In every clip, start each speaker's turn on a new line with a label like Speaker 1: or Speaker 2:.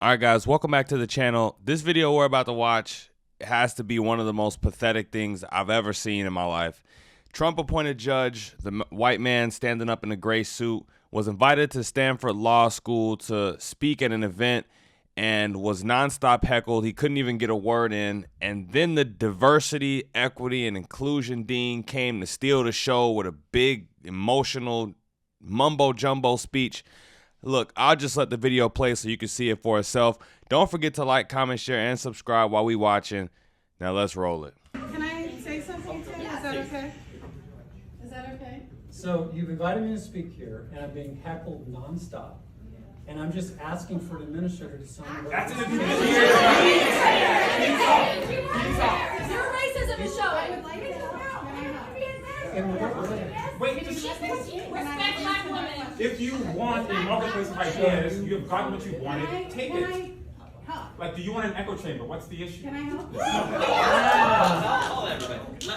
Speaker 1: All right, guys, welcome back to the channel. This video we're about to watch has to be one of the most pathetic things I've ever seen in my life. Trump-appointed judge, the white man standing up in a gray suit, was invited to Stanford Law School to speak at an event and was nonstop heckled. He couldn't even get a word in. And then the diversity, equity, and inclusion dean came to steal the show with a big, emotional, mumbo-jumbo speech. Look, I'll just let the video play so you can see it for yourself. Don't forget to like, comment, share, and subscribe while we watching. Now let's roll it.
Speaker 2: Can I say something, Tim? Is that okay? Is that okay?
Speaker 3: So you've invited me to speak here, and I'm being heckled nonstop. And I'm just asking for an administrator to sign what
Speaker 4: That's an
Speaker 3: administrator.
Speaker 5: Your racism is showing.
Speaker 4: Wait, just
Speaker 5: Respect black women.
Speaker 4: if you want a marketplace of ideas, you have gotten what you wanted, take
Speaker 2: Can
Speaker 4: it.
Speaker 2: I help?
Speaker 4: Like, do you want an echo chamber? What's the issue?
Speaker 2: Can I help?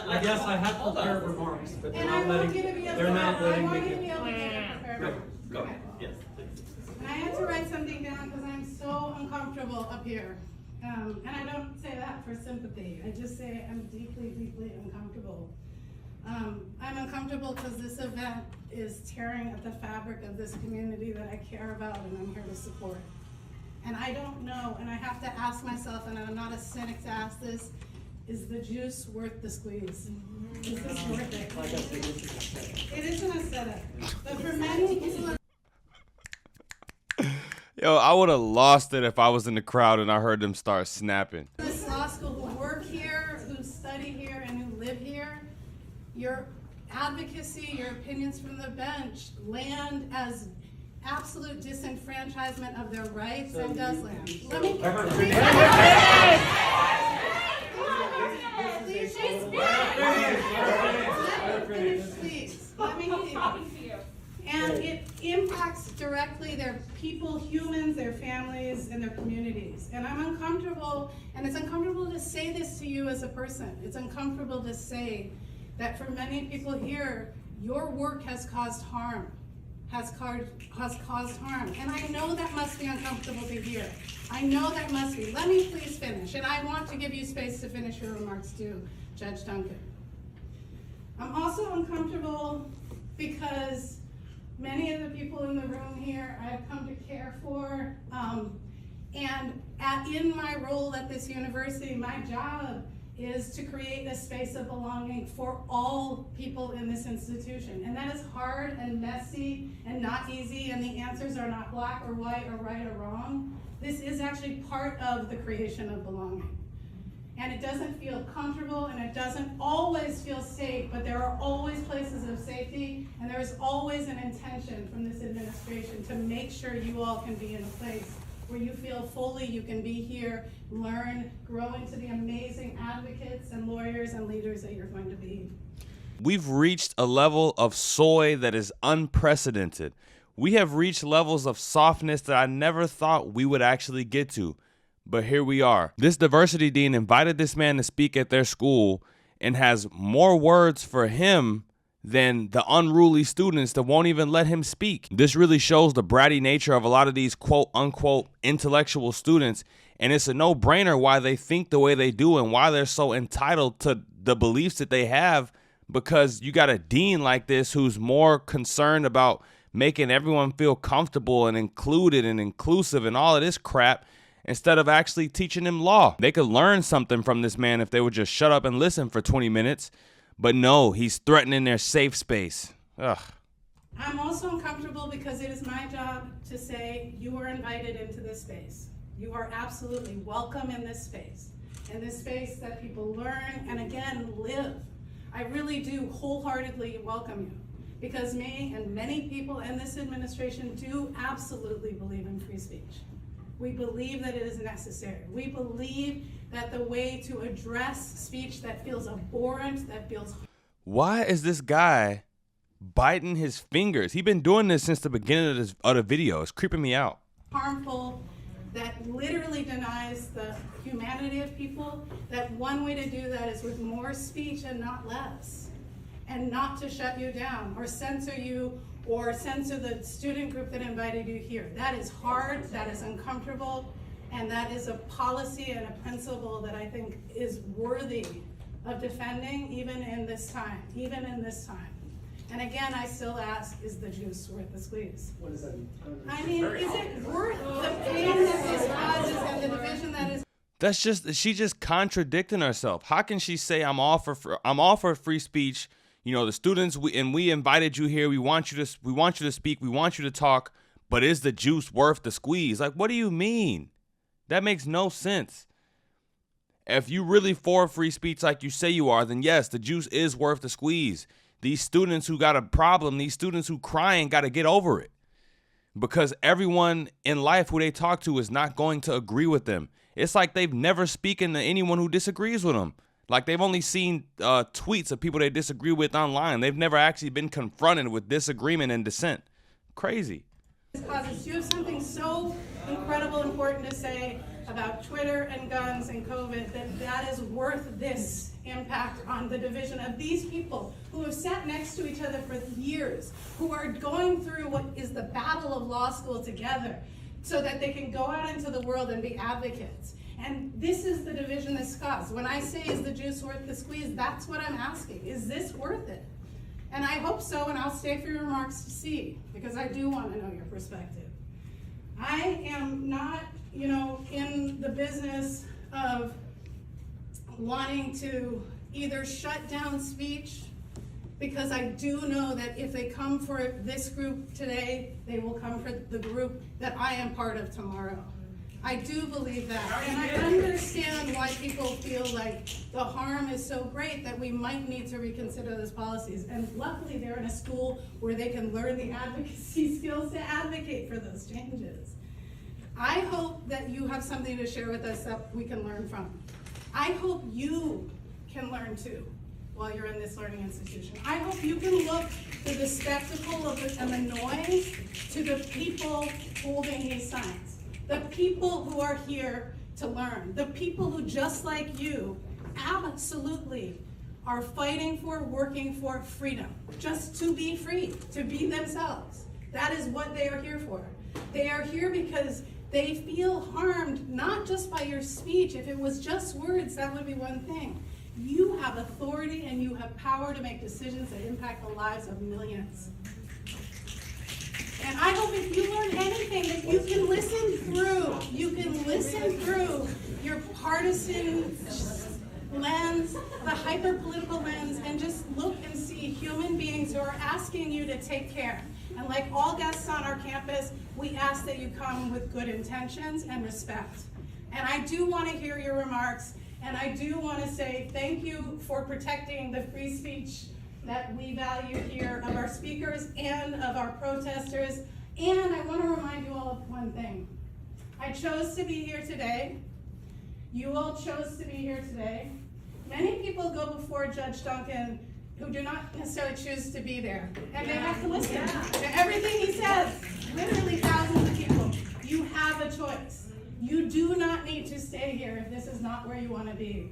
Speaker 3: I guess I have prepared remarks, but they're
Speaker 2: And
Speaker 3: not
Speaker 2: I want
Speaker 3: letting,
Speaker 2: you to be able
Speaker 3: they're not
Speaker 2: I
Speaker 3: letting
Speaker 2: want
Speaker 3: me
Speaker 2: you to be
Speaker 3: get.
Speaker 2: able to prepare.
Speaker 3: Go.
Speaker 2: Okay.
Speaker 3: Yes, please.
Speaker 2: And I had to write something down because I'm so uncomfortable up here. And I don't say that for sympathy. I just say I'm deeply, deeply uncomfortable. I'm uncomfortable because this event is tearing at the fabric of this community that I care about and I'm here to support. And I don't know, and I have to ask myself, and I'm not a cynic to ask this, is the juice worth the squeeze? Is this worth it?
Speaker 3: Like I said, this is a setup.
Speaker 2: It isn't a setup, but for many people,
Speaker 1: Yo, I would have lost it if I was in the crowd and I heard them start snapping.
Speaker 2: this law school who work here, who study here, and who live here, your advocacy, your opinions from the bench land as absolute disenfranchisement of their rights and does land. Let me And it impacts directly their people, humans, their families, and their communities. And I'm uncomfortable, and it's uncomfortable to say this to you as a person. It's uncomfortable to say that for many people here, your work has caused harm, has caused harm. And I know that must be uncomfortable to hear. I know that must be. Let me please finish, and I want to give you space to finish your remarks too, Judge Duncan. I'm also uncomfortable because many of the people in the room here I've come to care for, and in my role at this university, my job is to create a space of belonging for all people in this institution. And that is hard and messy and not easy, and the answers are not black or white or right or wrong. This is actually part of the creation of belonging. And it doesn't feel comfortable, and it doesn't always feel safe, but there are always places of safety, and there is always an intention from this administration to make sure you all can be in a place where you feel fully you can be here, learn, grow into the amazing advocates and lawyers and leaders that you're going to be.
Speaker 1: We've reached a level of soy that is unprecedented. We have reached levels of softness that I never thought we would actually get to. But here we are. This diversity dean invited this man to speak at their school and has more words for him than the unruly students that won't even let him speak. This really shows the bratty nature of a lot of these quote unquote intellectual students, and it's a no-brainer why they think the way they do and why they're so entitled to the beliefs that they have, because you got a dean like this who's more concerned about making everyone feel comfortable and included and inclusive and all of this crap, instead of actually teaching them law. They could learn something from this man if they would just shut up and listen for 20 minutes. But no, he's threatening their safe space. Ugh.
Speaker 2: I'm also uncomfortable because it is my job to say you are invited into this space. You are absolutely welcome in this space that people learn and again, live. I really do wholeheartedly welcome you, because me and many people in this administration do absolutely believe in free speech. We believe that it is necessary. We believe that the way to address speech that feels abhorrent, that feels...
Speaker 1: Why is this guy biting his fingers? He's been doing this since the beginning of the video. It's creeping me out.
Speaker 2: Harmful, that literally denies the humanity of people, that one way to do that is with more speech and not less. And not to shut you down or censor you or censor the student group that invited you here. That is hard, that is uncomfortable, And that is a policy and a principle that I think is worthy of defending even in this time. And again, I still ask, is the juice worth the squeeze?
Speaker 3: What does that mean?
Speaker 2: I mean, is it worth the pain that this causes and the division that is?
Speaker 1: She just contradicting herself. How can she say I'm all for free speech? You know, the students we invited you here. We want you to speak. We want you to talk. But is the juice worth the squeeze? Like, what do you mean? That makes no sense. If you really for free speech like you say you are, then yes, the juice is worth the squeeze. These students who got a problem, these students who crying, got to get over it. Because everyone in life who they talk to is not going to agree with them. It's like they've never spoken to anyone who disagrees with them. Like they've only seen tweets of people they disagree with online. They've never actually been confronted with disagreement and dissent. Crazy.
Speaker 2: Causes. You have something so incredible, important to say about Twitter and guns and COVID that is worth this impact on the division of these people who have sat next to each other for years, who are going through what is the battle of law school together so that they can go out into the world and be advocates. And this is the division that's caused. When I say, is the juice worth the squeeze, that's what I'm asking. Is this worth it? And I hope so, and I'll stay for your remarks to see, because I do want to know your perspective. I am not, in the business of wanting to either shut down speech, because I do know that if they come for this group today, they will come for the group that I am part of tomorrow. I do believe that, and I understand why people feel like the harm is so great that we might need to reconsider those policies. And luckily, they're in a school where they can learn the advocacy skills to advocate for those changes. I hope that you have something to share with us that we can learn from. I hope you can learn too while you're in this learning institution. I hope you can look to the spectacle and the noise, to the people holding these signs. The people who are here to learn, the people who, just like you, absolutely are fighting for, working for freedom, just to be free, to be themselves. That is what they are here for. They are here because they feel harmed, not just by your speech. If it was just words, that would be one thing. You have authority and you have power to make decisions that impact the lives of millions. And I hope if you learn anything that you can listen through your partisan lens, the hyper-political lens, and just look and see human beings who are asking you to take care. And like all guests on our campus, we ask that you come with good intentions and respect. And I do want to hear your remarks, and I do want to say thank you for protecting the free speech that we value here of our speakers and of our protesters. And I want to remind you all of one thing. I chose to be here today. You all chose to be here today. Many people go before Judge Duncan who do not necessarily choose to be there. And they have to listen to everything he says. Literally thousands of people. You have a choice. You do not need to stay here if this is not where you want to be.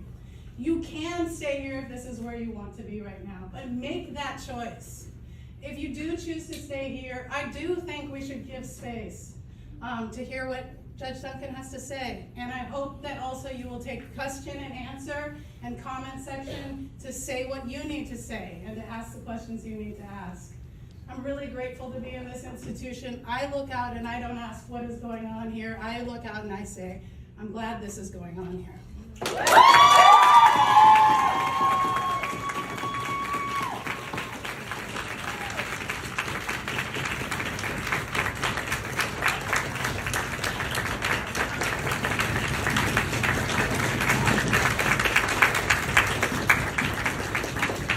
Speaker 2: You can stay here if this is where you want to be right now, but make that choice. If you do choose to stay here, I do think we should give space to hear what Judge Duncan has to say. And I hope that also you will take question and answer and comment section to say what you need to say and to ask the questions you need to ask. I'm really grateful to be in this institution. I look out and I don't ask what is going on here. I look out and I say, I'm glad this is going on here.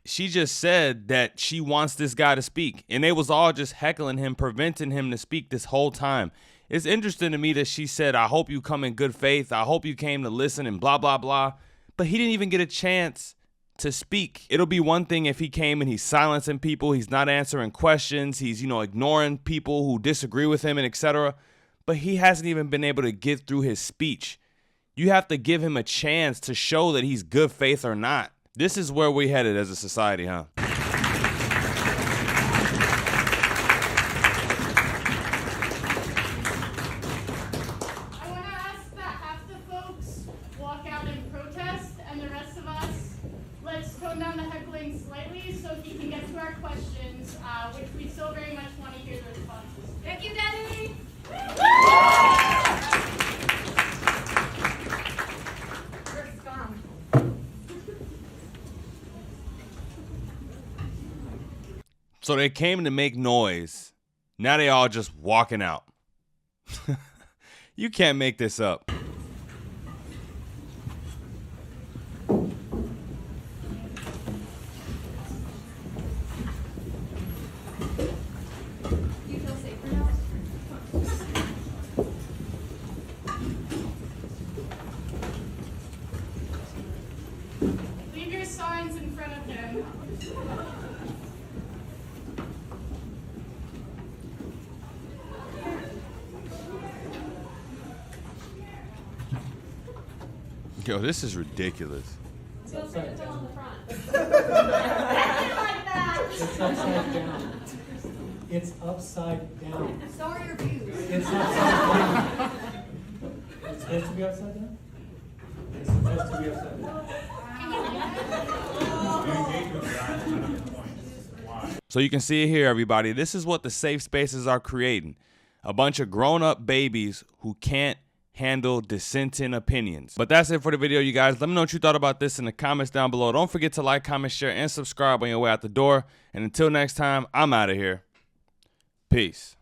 Speaker 1: She just said that she wants this guy to speak, and they was all just heckling him, preventing him to speak this whole time. It's interesting to me that she said, I hope you come in good faith. I hope you came to listen and blah, blah, blah. But he didn't even get a chance to speak. It'll be one thing if he came and he's silencing people. He's not answering questions. He's, ignoring people who disagree with him and etc. But he hasn't even been able to get through his speech. You have to give him a chance to show that he's good faith or not. This is where we headed as a society, huh? So they came to make noise. Now they all just walking out. You can't make this up.
Speaker 5: You feel safer now?
Speaker 2: Leave your signs in front of him.
Speaker 1: Yo, this is ridiculous.
Speaker 5: Feel safe to on the front.
Speaker 3: It's upside down. It's upside down.
Speaker 5: So are your views.
Speaker 3: It's upside down. It's supposed to be upside down? It's supposed to be upside down.
Speaker 1: So you can see it here, everybody. This is what the safe spaces are creating. A bunch of grown-up babies who can't handle dissenting opinions. But that's it for the video, you guys. Let me know what you thought about this in the comments down below. Don't forget to like, comment, share, and subscribe on your way out the door. And until next time, I'm out of here. Peace.